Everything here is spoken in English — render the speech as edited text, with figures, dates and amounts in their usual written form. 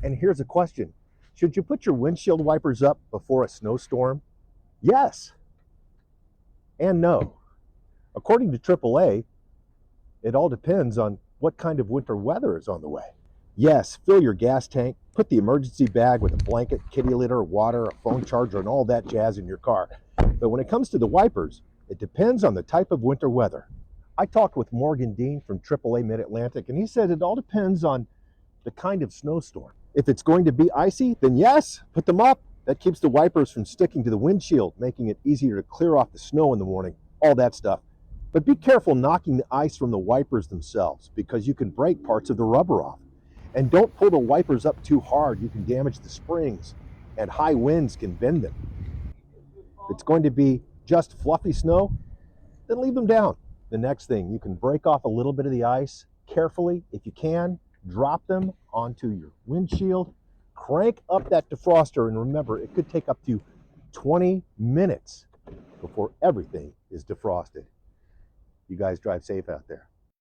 And here's a question. Should you put your windshield wipers up before a snowstorm? Yes and no. According to AAA, it all depends on what kind of winter weather is on the way. Yes, fill your gas tank, put the emergency bag with a blanket, kitty litter, water, a phone charger, and all that jazz in your car. But when it comes to the wipers, it depends on the type of winter weather. I talked with Morgan Dean from AAA Mid-Atlantic, and he said it all depends on the kind of snowstorm. If it's going to be icy, then yes, put them up. That keeps the wipers from sticking to the windshield, making it easier to clear off the snow in the morning, all that stuff. But be careful knocking the ice from the wipers themselves, because you can break parts of the rubber off. And don't pull the wipers up too hard. You can damage the springs, and high winds can bend them. If it's going to be just fluffy snow, then leave them down. The next thing, you can break off a little bit of the ice carefully. If you can, drop them onto your windshield, crank up that defroster, and remember, it could take up to 20 minutes before everything is defrosted. You guys drive safe out there.